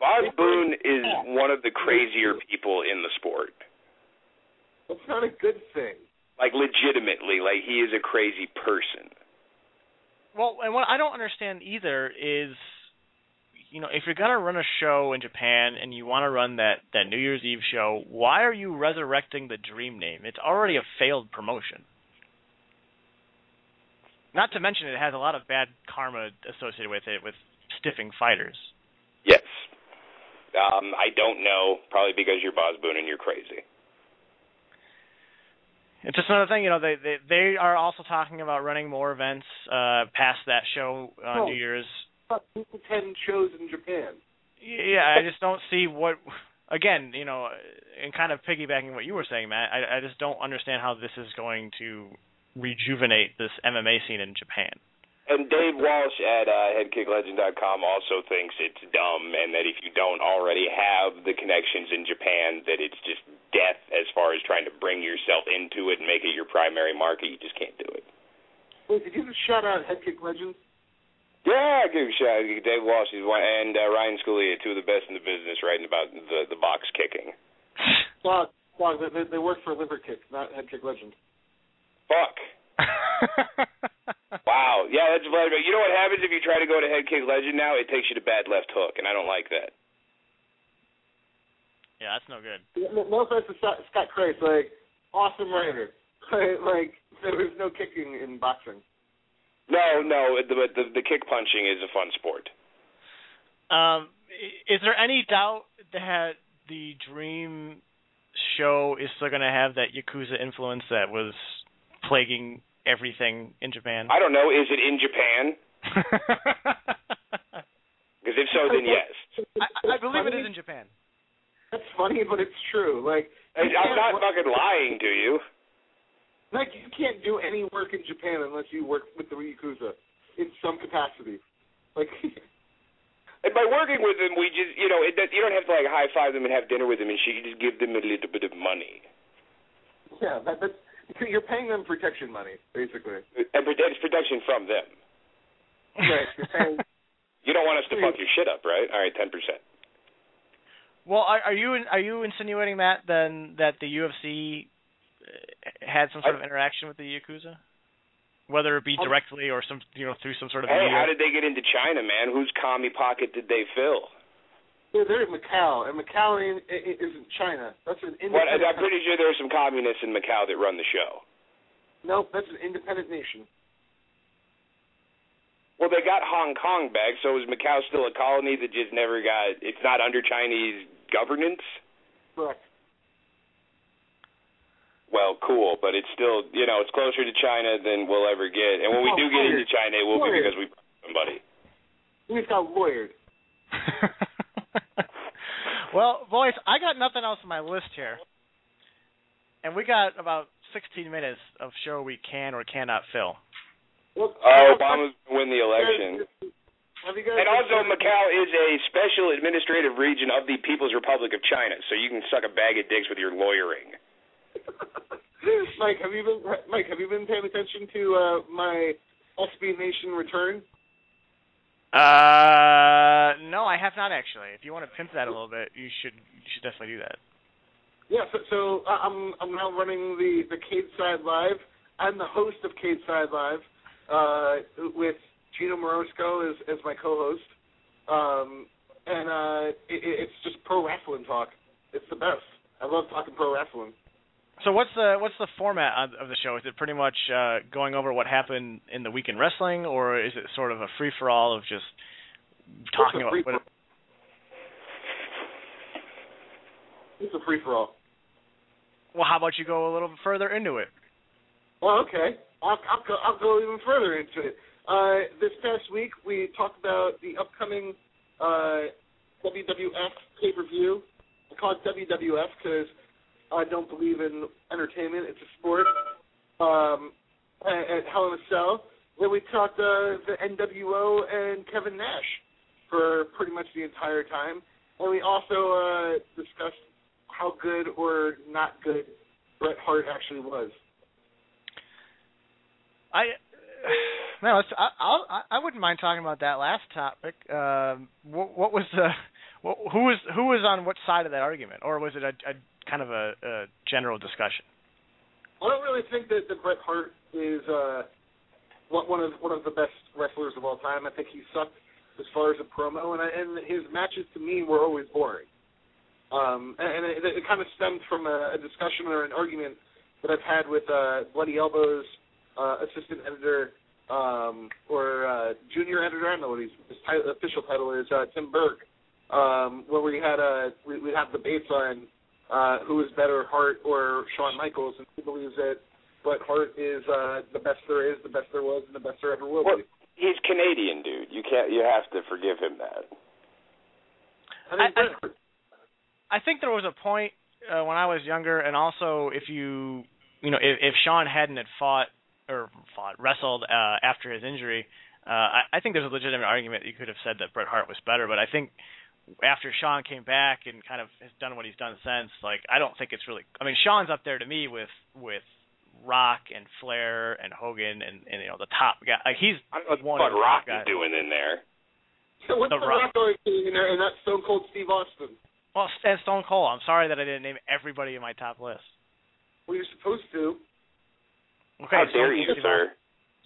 Boz Boone is one of the crazier people in the sport. That's not a good thing. Like, legitimately, like, he is a crazy person. Well, and what I don't understand either is, if you're going to run a show in Japan and you want to run that New Year's Eve show, why are you resurrecting the Dream name? It's already a failed promotion. Not to mention it has a lot of bad karma associated with it, with stiffing fighters. Yes. I don't know, probably because you're Boz Boone and you're crazy. It's just another thing, they are also talking about running more events past that show on New Year's. 10 shows in Japan. Yeah, I just don't see what, again, and kind of piggybacking what you were saying, Matt, I just don't understand how this is going to rejuvenate this MMA scene in Japan. And Dave Walsh at headkicklegend.com also thinks it's dumb and that if you don't already have the connections in Japan, that it's just death as far as trying to bring yourself into it and make it your primary market. You just can't do it. Wait, did you just shout out Headkick Legends? Yeah, give a shout out. Dave Walsh is one, and Ryan Scalia, two of the best in the business, writing about the box kicking. Fuck. They work for Liver Kick, not Headkick Legend. Fuck. Wow. Yeah, that's blood. You know what happens if you try to go to Headkick Legend now? It takes you to bad left hook, and I don't like that. Yeah, that's no good. No offense to Scott Crace, like, awesome writer. Like, there was no kicking in boxing. No, the kick punching is a fun sport. Is there any doubt that the Dream show is still going to have that Yakuza influence that was plaguing everything in Japan? I don't know. Is it in Japan? Because if so, then yes. I believe it is in Japan. That's funny, but it's true. Like, I'm not fucking lying to you. Like, you can't do any work in Japan unless you work with the Yakuza in some capacity. Like, and by working with them, we just, you don't have to, like, high-five them and have dinner with them and shit. You just give them a little bit of money. Yeah, that's... You're paying them protection money, basically. And it's protection from them. Right. You're paying... You don't want us to fuck your shit up, right? All right, 10%. Well, are you insinuating that then that the UFC had some sort of interaction with the Yakuza, whether it be directly or through some sort of? Hey, how did they get into China, man? Whose commie pocket did they fill? They're in Macau, and Macau isn't China. That's an independent... I'm pretty sure there are some communists in Macau that run the show. Nope, that's an independent nation. Well, they got Hong Kong back, so is Macau still a colony that just never got... It's not under Chinese governance? Correct. Well, cool, but it's still, it's closer to China than we'll ever get. And when we do get into China, it will be because we somebody. We've got lawyered. Well, boys, I got nothing else on my list here. And we got about 16 minutes of show we can or cannot fill. Well, Obama's going to win the election. And also, Macau is a special administrative region of the People's Republic of China, so you can suck a bag of dicks with your lawyering. Mike, have you been paying attention to my SB Nation return? No, I have not actually. If you want to pimp that a little bit, you should definitely do that. Yeah, so I'm now running the Cade Side Live. I'm the host of Cade Side Live with Gino Morosco as my co-host. And it's just pro wrestling talk. It's the best. I love talking pro wrestling. So what's the format of the show? Is it pretty much going over what happened in the week in wrestling, or is it sort of a free-for-all of just talking about what? It's a free-for-all. Well, how about you go a little further into it? Well, okay. I'll go even further into it. This past week, we talked about the upcoming WWF pay-per-view. I call it WWF because I don't believe in entertainment. It's a sport. At Hell in a Cell. Then we talked the NWO and Kevin Nash for pretty much the entire time. And we also discussed how good or not good Bret Hart actually was. I wouldn't mind talking about that last topic. What was who was on what side of that argument, or was it a kind of a general discussion? I don't really think that Bret Hart is one of the best wrestlers of all time. I think he sucked as far as a promo, and his matches to me were always boring. And it kind of stemmed from a discussion or an argument that I've had with Bloody Elbow's assistant editor or junior editor. I don't know what his official title is. Tim Berg, where we have debates on who is better, Hart or Shawn Michaels, and he believes that Bret Hart is the best there is, the best there was, and the best there ever will be. He's Canadian, dude. You have to forgive him that. I think there was a point when I was younger, and also if if Shawn hadn't wrestled after his injury, I think there's a legitimate argument that you could have said that Bret Hart was better. But I think after Shawn came back and kind of has done what he's done since, like, I don't think it's really. I mean, Shawn's up there to me with Rock and Flair and Hogan and the top guy. Like, he's one of the Rock top guys. is doing in there. So what's the Rock doing in there? And that's Stone Cold Steve Austin. Well, and Stone Cold. I'm sorry that I didn't name everybody in my top list. Well, you're supposed to. Okay, how dare you, sir?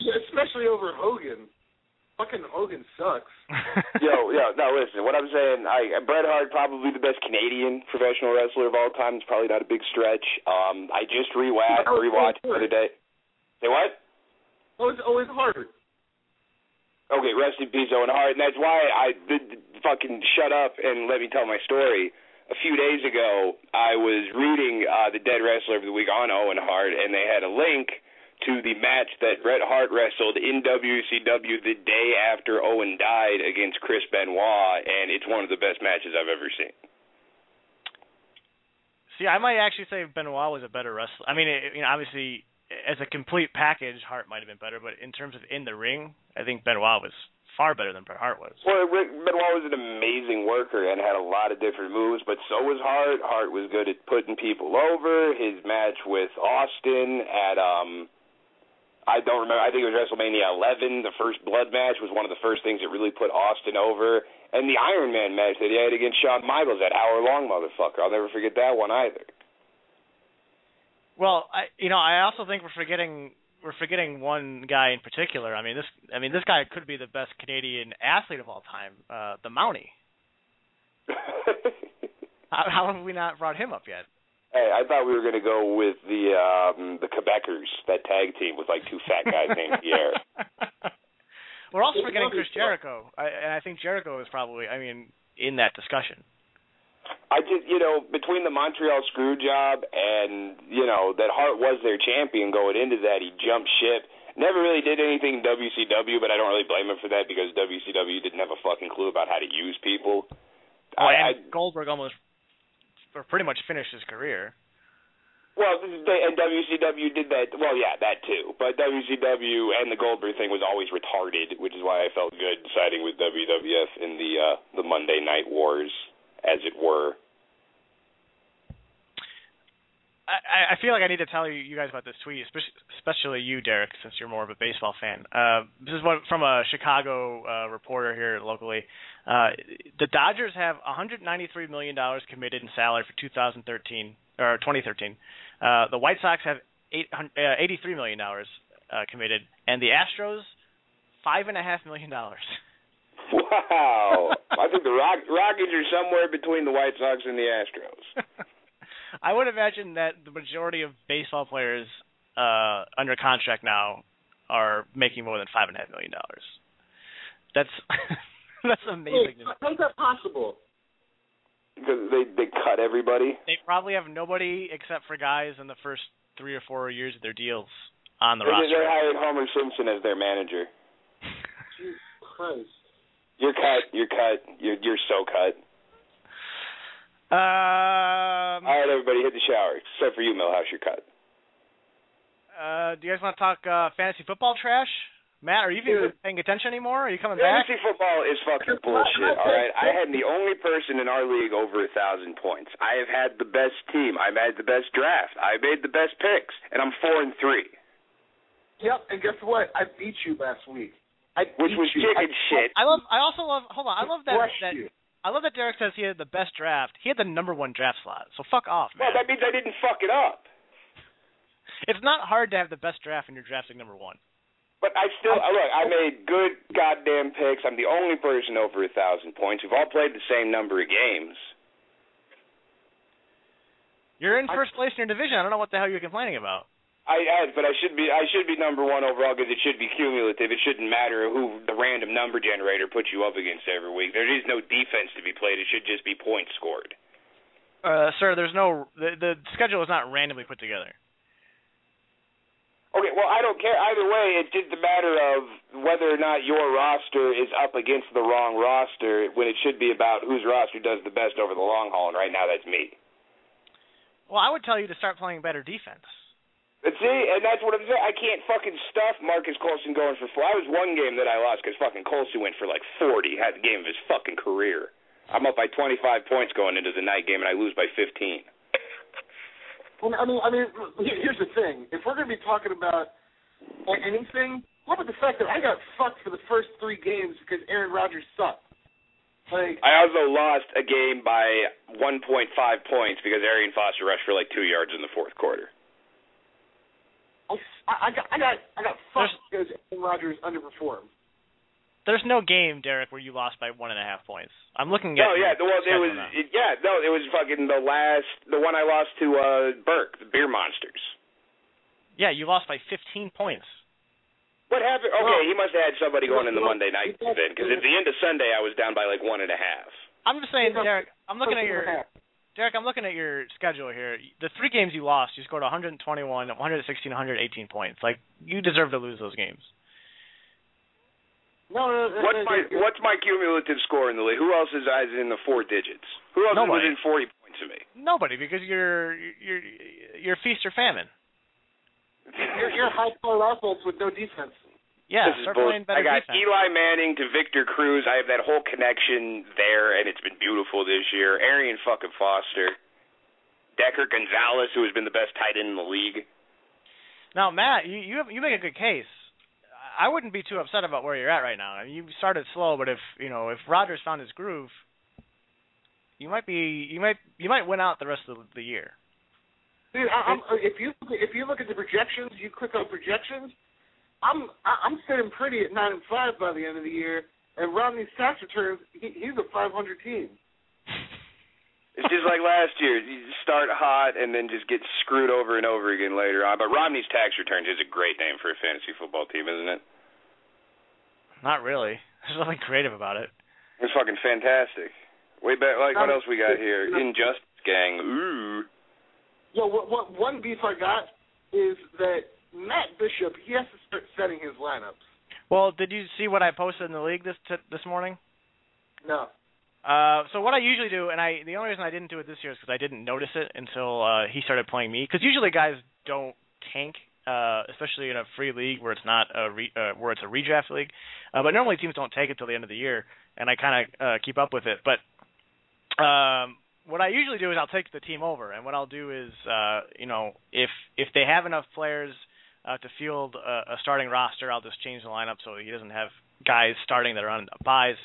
Yeah, especially over Hogan. Fucking Hogan sucks. No, listen. What I'm saying, Bret Hart, probably the best Canadian professional wrestler of all time. It's probably not a big stretch. I just rewatched the other day. Say what? Oh, it's always hard. Okay, rest in peace, Owen Hart, and that's why I did fucking shut up and let me tell my story. A few days ago, I was reading the Dead Wrestler of the Week on Owen Hart, and they had a link to the match that Bret Hart wrestled in WCW the day after Owen died against Chris Benoit, and it's one of the best matches I've ever seen. See, I might actually say Benoit was a better wrestler. I mean, obviously, as a complete package, Hart might have been better, but in terms of in the ring, I think Benoit was far better than Bret Hart was. Well, Benoit was an amazing worker and had a lot of different moves, but so was Hart. Hart was good at putting people over. His match with Austin at, I don't remember, I think it was WrestleMania 11, the first blood match was one of the first things that really put Austin over. And the Iron Man match that he had against Shawn Michaels, that hour-long motherfucker. I'll never forget that one either. Well, I also think we're forgetting one guy in particular. I mean, this guy could be the best Canadian athlete of all time, the Mountie. How have we not brought him up yet? Hey, I thought we were going to go with the Quebecers, that tag team with like two fat guys named Pierre. We're also forgetting Chris Jericho, and I think Jericho is probably, in that discussion. I just, between the Montreal screw job and, that Hart was their champion going into that, he jumped ship. Never really did anything in WCW, but I don't really blame him for that because WCW didn't have a fucking clue about how to use people. And Goldberg pretty much finished his career. Well, and WCW did that. Well, yeah, that too. But WCW and the Goldberg thing was always retarded, which is why I felt good siding with WWF in the Monday Night Wars, as it were. I feel like I need to tell you guys about this tweet, especially you, Derek, since you're more of a baseball fan. This is from a Chicago reporter here locally. The Dodgers have $193 million committed in salary for 2013. The White Sox have $83 million committed, and the Astros $5.5 million. Wow! I think the Rockies are somewhere between the White Sox and the Astros. I would imagine that the majority of baseball players under contract now are making more than $5.5 million. That's amazing. How is that possible? Because they cut everybody. They probably have nobody except for guys in the first 3 or 4 years of their deals on the roster. They hired Homer Simpson as their manager. Jesus Christ. You're cut. You're so cut. All right, everybody, hit the shower. Except for you, Millhouse, you're cut. Do you guys want to talk fantasy football trash? Matt, are you even paying attention anymore? Are you coming back? Fantasy football is fucking bullshit, all right? I had the only person in our league over 1,000 points. I have had the best team. I've had the best draft. I made the best picks, and I'm 4-3. Yep, and guess what? I beat you last week. Which was chicken shit. I love that Derek says he had the best draft. He had the number 1 draft slot, so fuck off, man. Well, that means I didn't fuck it up. It's not hard to have the best draft when you're drafting number 1. But I made good goddamn picks. I'm the only person over 1,000 points. We've all played the same number of games. You're in first place in your division. I don't know what the hell you're complaining about. But I should be number 1 overall because it should be cumulative. It shouldn't matter who the random number generator puts you up against every week. There is no defense to be played. It should just be points scored. Sir, there's no the schedule is not randomly put together. Okay, well, I don't care. Either way, it's just a matter of whether or not your roster is up against the wrong roster when it should be about whose roster does the best over the long haul, and right now that's me. Well, I would tell you to start playing better defense. But see, and that's what I'm saying. I can't fucking stuff Marcus Colson going for 4. I was one game that I lost because fucking Colson went for like 40, had the game of his fucking career. I'm up by 25 points going into the night game, and I lose by 15. Well, I mean, here's the thing. If we're going to be talking about anything, what about the fact that I got fucked for the first 3 games because Aaron Rodgers sucked? Like, I also lost a game by 1.5 points because Arian Foster rushed for like 2 yards in the fourth quarter. I got fucked because Aaron Rodgers underperformed. There's no game, Derek, where you lost by 1.5 points. I'm looking at. It was fucking the one I lost to Burke, the Beer Monsters. Yeah, you lost by 15 points. What happened? Okay, he must have had somebody going in the Monday night then, because at the end of Sunday I was down by like 1.5. I'm just saying, Derek. I'm looking at your schedule here. The 3 games you lost, you scored 121, 116, 118 points. Like, you deserve to lose those games. No. What's my cumulative score in the league? Who else is in the 4 digits? Who else is within 40 points of me? Nobody, because you're feast or famine. You're high-powered offense with no defense. Yeah, start playing better defense. I got defense. Eli Manning to Victor Cruz. I have that whole connection there, and it's been beautiful this year. Arian fucking Foster. Decker Gonzalez, who has been the best tight end in the league. Now, Matt, you make a good case. I wouldn't be too upset about where you're at right now. I mean, you started slow, but if Rodgers found his groove, you might win out the rest of the year. Dude, if you look at the projections, you click on projections. I'm sitting pretty at 9-5 by the end of the year, and Romney's tax returns, he's a 500 team. It's just like last year. You start hot and then just get screwed over and over again later on. But Romney's tax returns is a great name for a fantasy football team, isn't it? Not really. There's nothing creative about it. It's fucking fantastic. Way back, like, what else we got here? Injustice Gang. Ooh. Yo, what one beef I got is that Matt Bishop, he has to start setting his lineups. Well, did you see what I posted in the league this morning? No. So what I usually do, and the only reason I didn't do it this year is because I didn't notice it until he started playing me. Because usually guys don't tank, especially in a free league where it's not where it's a redraft league. But normally teams don't tank until the end of the year, and I kind of keep up with it. But what I usually do is I'll take the team over, and what I'll do is, if they have enough players to field a starting roster, I'll just change the lineup so he doesn't have guys starting that are on buys.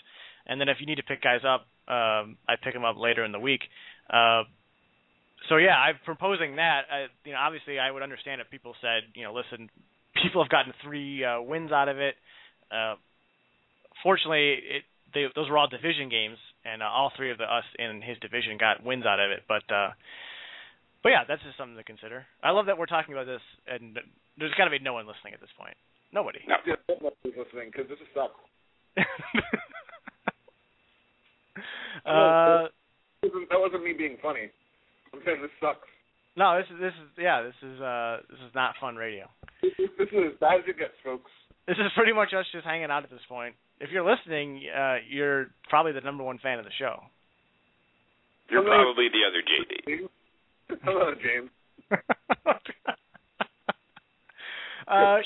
And then if you need to pick guys up, I pick them up later in the week. So yeah, I'm proposing that. Obviously, I would understand if people said, listen, people have gotten 3 wins out of it. Fortunately, those were all division games, and all 3 of us in his division got wins out of it. But yeah, that's just something to consider. I love that we're talking about this, and there's got to be no one listening at this point. Nobody. No. Yeah, nobody's listening because this is sucks. That wasn't me being funny. I'm saying this sucks. No, this is not fun radio. This is as bad as it gets, folks. This is pretty much us just hanging out at this point. If you're listening, you're probably the number 1 fan of the show. You're probably the other JD. Hello, James.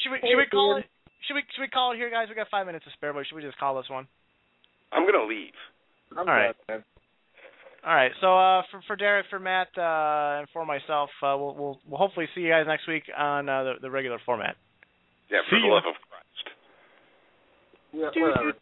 Should we call it? Should we call it here, guys? We got 5 minutes to spare, but should we just call this one? I'm gonna leave. All right. All right. So for Derek, for Matt, and for myself, we'll hopefully see you guys next week on the regular format. Yeah, for the love of Christ. Yeah, whatever.